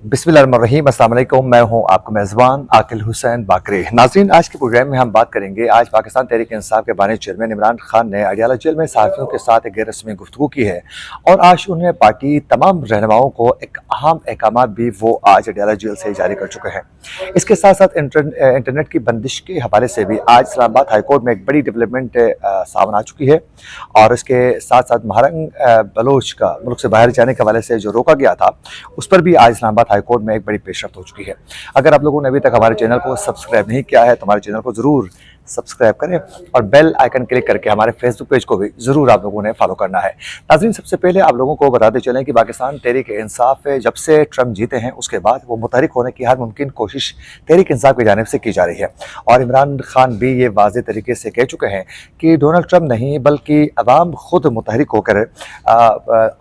बिस्मिल्लाहिर्रहमानिर्रहीम। अस्सलाम वालेकुम। मैं हूं आपका मेज़बान आकिल हुसैन बाकरी। नाज़रीन, आज के प्रोग्राम में हम बात करेंगे। आज पाकिस्तान तहरीक इंसाफ के बानी चेयरमैन इमरान खान ने अडियाला जेल में सहाफ़ियों के साथ एक गैर रस्मी गुफ्तगू की है और आज उन्हें पार्टी तमाम रहनुमाओं को एक अहम अहकामात भी वो आज अडियाला जेल से जारी कर चुके हैं। इसके साथ साथ इंटरनेट की बंदिश के हवाले से भी आज इस्लामाबाद हाई कोर्ट में एक बड़ी डेवलपमेंट सामने आ चुकी है और इसके साथ साथ महारंग बलोच का मुल्क से बाहर जाने के हवाले से जो रोका गया था उस पर भी आज इस्लामाबाद हाई कोर्ट में एक बड़ी पेशरफ्त हो चुकी है। अगर आप लोगों ने अभी तक हमारे चैनल को सब्सक्राइब नहीं किया है तो हमारे चैनल को ज़रूर सब्सक्राइब करें और बेल आइकन क्लिक करके हमारे फेसबुक पेज को भी ज़रूर आप लोगों ने फॉलो करना है। नाज़रीन, सबसे पहले आप लोगों को बताते चलें कि पाकिस्तान तहरीक इंसाफ जब से ट्रम्प जीते हैं उसके बाद वो मुतहरिक होने की हर मुमकिन कोशिश तहरीक इंसाफ की जानिब से की जा रही है और इमरान खान भी ये वाज़ेह तरीके से कह चुके हैं कि डोनाल्ड ट्रम्प नहीं बल्कि अवाम खुद मुतहरिक होकर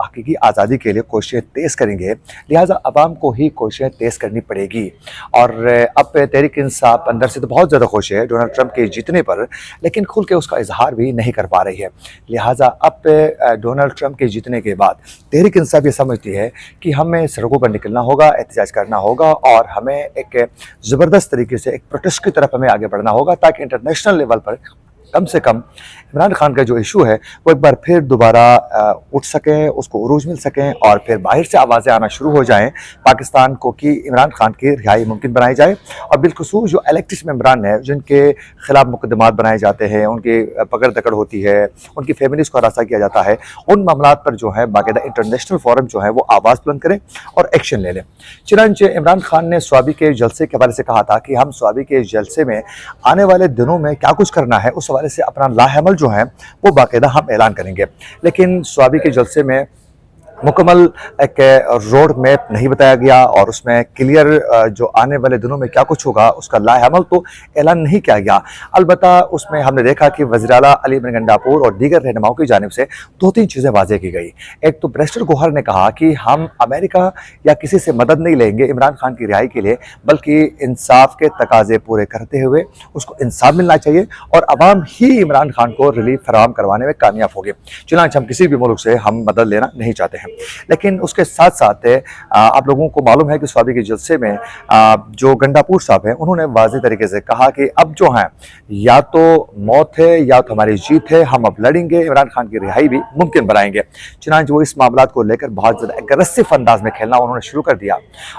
हकीकी आज़ादी के लिए कोशिशें तेज़ करेंगे, लिहाजा अवाम को ही कोशिशें तेज़ करनी पड़ेगी। और अब तहरीक इंसाफ अंदर से तो बहुत ज़्यादा खुश है डोनाल्ड ट्रम्प के जीतने पर, लेकिन खुल के उसका इजहार भी नहीं कर पा रही है। लिहाजा अब डोनाल्ड ट्रम्प के जीतने के बाद तहरीक इंसाफ ये समझती है कि हमें सड़कों पर निकलना होगा, एहतजाज करना होगा और हमें एक ज़बरदस्त तरीके से एक प्रोटेस्ट की तरफ हमें आगे बढ़ना होगा ताकि इंटरनेशनल लेवल पर कम से कम इमरान खान का जो इशू है वो एक बार फिर दोबारा उठ सकें, उसको उरूज मिल सकें और फिर बाहर से आवाज़ें आना शुरू हो जाएं पाकिस्तान को कि इमरान खान की रिहाई मुमकिन बनाई जाए। और बिलखुसूस जो इलेक्टेड मेंबरान हैं जिनके खिलाफ मुकदमात बनाए जाते हैं, उनकी पकड़ दकड़ होती है, उनकी फैमिलीज़ को हरासा किया जाता है, उन मामलात पर जो है बाकायदा इंटरनेशनल फोरम जो है वो आवाज़ बुलंद करें और एक्शन ले लें। चुनांचे इमरान खान ने स्वाबी के जलसे के हवाले से कहा था कि हम स्वाबी के जलसे में आने वाले दिनों में क्या कुछ करना है उस हवाले से अपना लाहेमल जो है वो बाकायदा हम ऐलान करेंगे। लेकिन स्वाबी के जलसे में मुकम्मल एक रोड मैप नहीं बताया गया और उसमें क्लियर जो आने वाले दिनों में क्या कुछ होगा उसका लाहेमल तो ऐलान नहीं किया गया। अलबत्ता उसमें हमने देखा कि वज़ीर आला अली इब्न गंडापुर और दीगर रहनुमाओं की जानिब से दो तीन चीज़ें वाज़ेह की गई। एक तो बैरिस्टर गौहर ने कहा कि हम अमेरिका या किसी से मदद नहीं लेंगे इमरान खान की रिहाई के लिए, बल्कि इंसाफ के तकाजे पूरे करते हुए उसको इंसाफ मिलना चाहिए और अवाम ही इमरान खान को रिलीफ फराहम करवाने में कामयाब होगी। चुनांचे हम किसी भी मुल्क से हम मदद लेना नहीं चाहते हैं। लेकिन उसके साथ साथ आप लोगों को मालूम है कि स्वाबी के जलसे में जो गंडापुर साहब हैं उन्होंने वाज़ेह तरीके से कहा कि अब जो है या तो मौत है या तो हमारी जीत है, हम अब लड़ेंगे, इमरान खान की रिहाई भी मुमकिन बनाएंगे। चुनांचे वो इस मामलात को लेकर बहुत ज़्यादा एग्रेसिव अंदाज में खेलना उन्होंने शुरू कर दिया।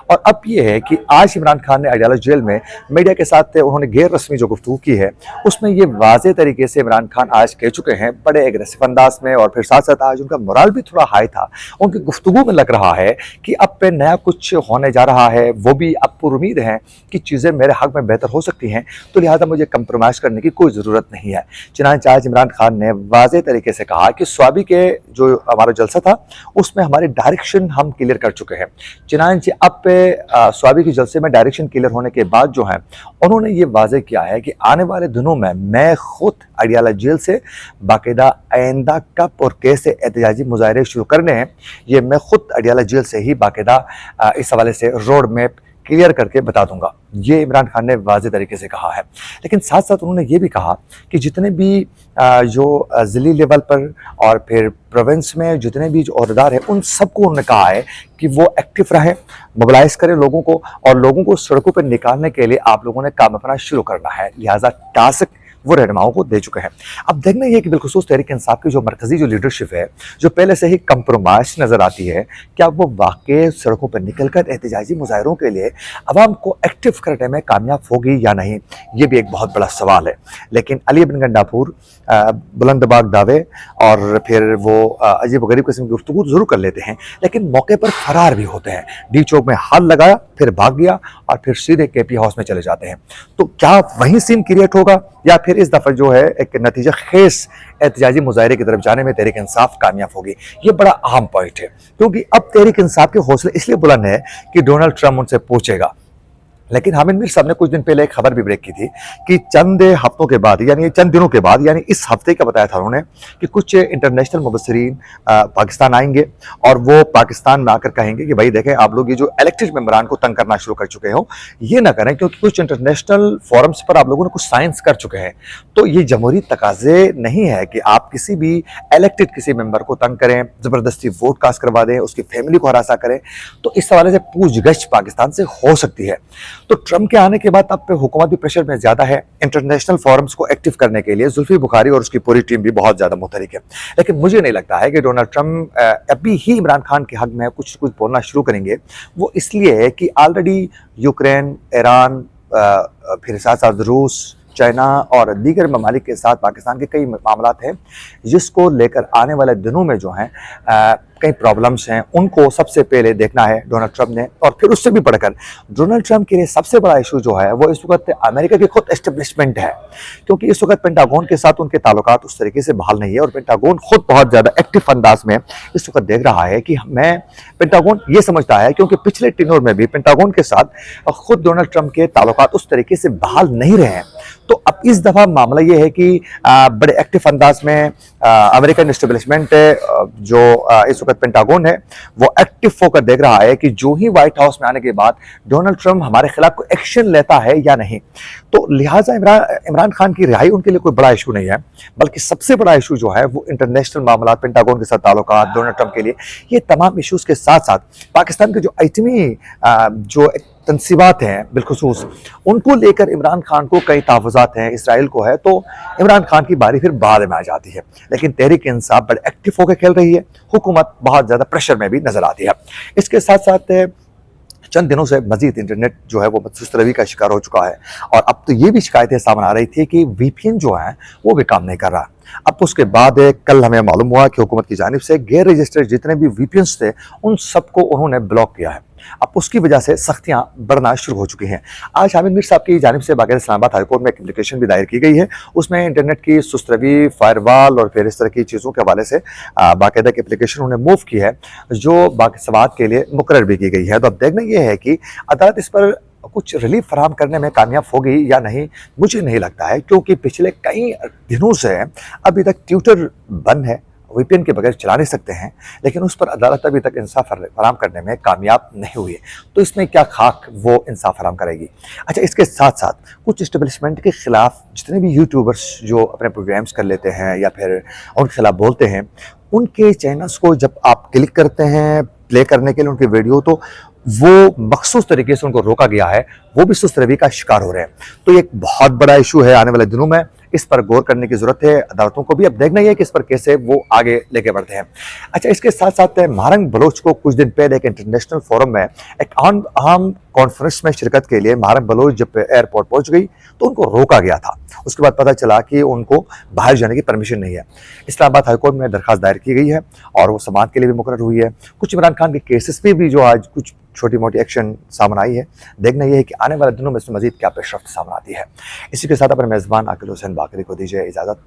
और अब ये है कि आज इमरान खान ने अडियाला जेल में मीडिया के साथ उन्होंने गैर रस्मी जो गुफ्तगू की है उसमें ये वाज़ेह तरीके से इमरान खान आज कह चुके हैं बड़े एग्रेसिव अंदाज में, और फिर साथ साथ आज उनका मोराल भी थोड़ा हाई था। उनकी गुफ्तगू में लग रहा है कि अब पे नया कुछ होने जा रहा है, वो भी अब पुरुमीद हैं कि चीज़ें मेरे हक में बेहतर हो सकती हैं, तो लिहाजा मुझे कंप्रोमाइज़ करने की कोई ज़रूरत नहीं है। चुनांचे आज इमरान खान ने वाज़ेह तरीके से कहा कि स्वाबी के जो हमारा जलसा था उसमें हमारी डायरेक्शन हम क्लियर कर चुके हैं। चुनांचे अब पे स्वाबी के जलसे में डायरेक्शन क्लियर होने के बाद जो है उन्होंने ये वाज़ेह किया है कि आने वाले दिनों में मैं खुद अडियाला जेल से बाकायदा आइंदा कब और कैसे एहतजाजी मुजाहरे शुरू करने हैं ये मैं खुद अडियाला जेल से ही बाकायदा इस हवाले से रोड मैप क्लियर करके बता दूंगा, ये इमरान खान ने वाज़ेह तरीके से कहा है। लेकिन साथ साथ उन्होंने ये भी कहा कि जितने भी जो ज़िली लेवल पर और फिर प्रोविंस में जितने भी जो अहदेदार हैं उन सबको उन्होंने कहा है कि वो एक्टिव रहें, मोबिलाइज़ करें लोगों को और लोगों को सड़कों पर निकालने के लिए आप लोगों ने काम अपना शुरू करना है। लिहाजा टास्क वो रहनुमाओं को दे चुके हैं। अब देखना ये कि बिलखुसूस तहरीक इंसाफ की जो मरकज़ी जो लीडरशिप है जो पहले से ही कंप्रोमाइज नज़र आती है, क्या वो वाकई सड़कों पर निकलकर एहतजाजी मुजाहरों के लिए अवाम को एक्टिव करने में कामयाब होगी या नहीं, ये भी एक बहुत बड़ा सवाल है। लेकिन अली इब्न गंडापुर बुलंदबाग दावे और फिर वो अजीब गरीब किस्म की गुफ्तगू ज़रूर कर लेते हैं लेकिन मौके पर फरार भी होते हैं। डी चौक में हाथ लगाया, फिर भाग गया और फिर सीधे केपी हाउस में चले जाते हैं। तो क्या वहीं सीन क्रिएट होगा या फिर इस दफ़ा जो है एक नतीजा खेस एहतजाजी मुजाहरे की तरफ जाने में तहरीक इंसाफ कामयाब होगी? ये बड़ा अहम पॉइंट है क्योंकि अब तहरीक इंसाफ के हौसले इसलिए बुलंद है कि डोनाल्ड ट्रम्प उनसे पूछेगा लेकिन हामिद मीर साहब ने कुछ दिन पहले एक खबर भी ब्रेक की थी कि चंद हफ्तों के बाद यानी चंद दिनों के बाद यानी इस हफ्ते का बताया था उन्होंने कि कुछ इंटरनेशनल मुबसरीन पाकिस्तान आएंगे और वो पाकिस्तान में आकर कहेंगे कि भाई देखें आप लोग ये जो इलेक्टेड मेंबरान को तंग करना शुरू कर चुके हो ये ना करें, क्योंकि कुछ इंटरनेशनल फोरम्स पर आप लोगों ने कुछ साइंस कर चुके हैं। तो ये जमहूरी तकाजे नहीं है कि आप किसी भी इलेक्टेड किसी मेंबर को तंग करें, ज़बरदस्ती वोट कास्ट करवा दें, उसकी फैमिली को हरासा करें। तो इस हवाले से पूछगछ पाकिस्तान से हो सकती है। तो ट्रंप के आने के बाद अब हुकूमत भी प्रेशर में ज़्यादा है, इंटरनेशनल फोरम्स को एक्टिव करने के लिए जुल्फी बुखारी और उसकी पूरी टीम भी बहुत ज़्यादा मुतहरिक है। लेकिन मुझे नहीं लगता है कि डोनाल्ड ट्रंप अभी ही इमरान खान के हक में कुछ बोलना शुरू करेंगे। वो इसलिए है कि ऑलरेडी यूक्रेन, ईरान, फिर साथ साथ रूस, चाइना और दीगर ममालिक के साथ पाकिस्तान के कई मामलात हैं जिसको लेकर आने वाले दिनों में जो हैं कई प्रॉब्लम्स हैं, उनको सबसे पहले देखना है डोनाल्ड ट्रंप ने। और फिर उससे भी बढ़कर डोनाल्ड ट्रंप के लिए सबसे बड़ा इशू जो है वो इस वक्त अमेरिका की खुद एस्टेब्लिशमेंट है, क्योंकि इस वक्त पेंटागन के साथ उनके ताल्लुकात उस तरीके से बहाल नहीं है और पेंटागन खुद बहुत ज़्यादा एक्टिव अंदाज में इस वक्त देख रहा है कि मैं पेंटागन ये समझता है, क्योंकि पिछले टेन्योर में भी पेंटागन के साथ खुद डोनाल्ड ट्रंप के ताल्लुकात उस तरीके से बहाल नहीं रहे हैं। तो अब इस दफ़ा मामला ये है कि बड़े एक्टिव अंदाज में अमेरिकन एस्टेब्लिशमेंट जो इस वक्त पेंटागन है वो एक्टिव होकर देख रहा है कि जो ही व्हाइट हाउस में आने के बाद डोनाल्ड ट्रंप हमारे खिलाफ कोई एक्शन लेता है या नहीं। तो लिहाजा इमरान खान की रिहाई उनके लिए कोई बड़ा इशू नहीं है, बल्कि सबसे बड़ा इशू जो है वो इंटरनेशनल मामला, पेंटागन के साथ ताल्लुकात, डोनाल्ड ट्रंप के लिए ये तमाम इशूज़ के साथ साथ पाकिस्तान के जो आइटमी जो तनसीबात हैं बिलखुसूस उनको लेकर इमरान खान को कई तहफ़्फ़ुज़ात हैं, इसराइल को है। तो इमरान खान की बारी फिर बाद में आ जाती है। लेकिन तहरीक इंसाफ बड़े एक्टिव होकर खेल रही है, हुकूमत बहुत ज़्यादा प्रेशर में भी नज़र आती है। इसके साथ साथ चंद दिनों से मजीद इंटरनेट जो है वो सुस्त रवि का शिकार हो चुका है और अब तो ये भी शिकायतें सामने आ रही थी कि VPN जो है वो भी काम नहीं कर रहा। अब उसके बाद कल हमें मालूम हुआ कि हुकूमत की जानिब से गैर रजिस्टर्ड जितने भी VPNs थे उन सबको उन्होंने ब्लॉक किया है। अब उसकी वजह से सख्तियां बढ़ना शुरू हो चुकी हैं। आज हामिद मीर साहब की जानिब से बाकायदा इस्लामाबाद हाईकोर्ट में एक एप्लीकेशन भी दायर की गई है। उसमें इंटरनेट की सुस्त रवी, फायरवॉल और फिर इस तरह की चीज़ों के हवाले से बाकायदा एक एप्लीकेशन उन्हें मूव की है जो बाकी सवाल के लिए मुकर्रर भी की गई है। तो अब देखना यह है कि अदालत इस पर कुछ रिलीफ फराहम करने में कामयाब होगी या नहीं, मुझे नहीं लगता है, क्योंकि पिछले कई दिनों से अभी तक ट्विटर बंद है, VPN के बगैर चला नहीं सकते हैं, लेकिन उस पर अदालत अभी तक इंसाफ फराहम करने में कामयाब नहीं हुई है। तो इसमें क्या खाक वो इंसाफ फराहम करेगी। अच्छा, इसके साथ साथ कुछ इस्टेब्लिशमेंट के खिलाफ जितने भी यूट्यूबर्स जो अपने प्रोग्राम्स कर लेते हैं या फिर उनके खिलाफ बोलते हैं, उनके चैनल्स को जब आप क्लिक करते हैं प्ले करने के लिए उनके वीडियो, तो वो मखसूस तरीके से उनको रोका गया है, वो भी सुस्त रवि का शिकार हो रहे हैं। तो ये एक बहुत बड़ा इशू है, आने वाले दिनों में इस पर गौर करने की जरूरत है अदालतों को भी। अब देखना ही है कि इस पर कैसे वो आगे लेके बढ़ते हैं। अच्छा, इसके साथ साथ महारंग बलोच को कुछ दिन पहले एक इंटरनेशनल फोरम में एक अहम कॉन्फ्रेंस में शिरकत के लिए महारंग बलोच जब एयरपोर्ट पहुंच गई तो उनको रोका गया था। उसके बाद पता चला कि उनको बाहर जाने की परमिशन नहीं है। इस्लामाबाद हाईकोर्ट में दरखास्त दायर की गई है और वो समाअत के लिए भी मुकर्रर हुई है। कुछ इमरान खान के केसेस पे भी जो आज कुछ छोटी मोटी एक्शन सामने आई है। देखना यह है कि आने वाले दिनों में इसमें मजीद क्या पेशरफ्त सामने आती है। इसी के साथ अपने मेज़बान आकिल हुसैन बाकरी को दीजिए इजाज़त।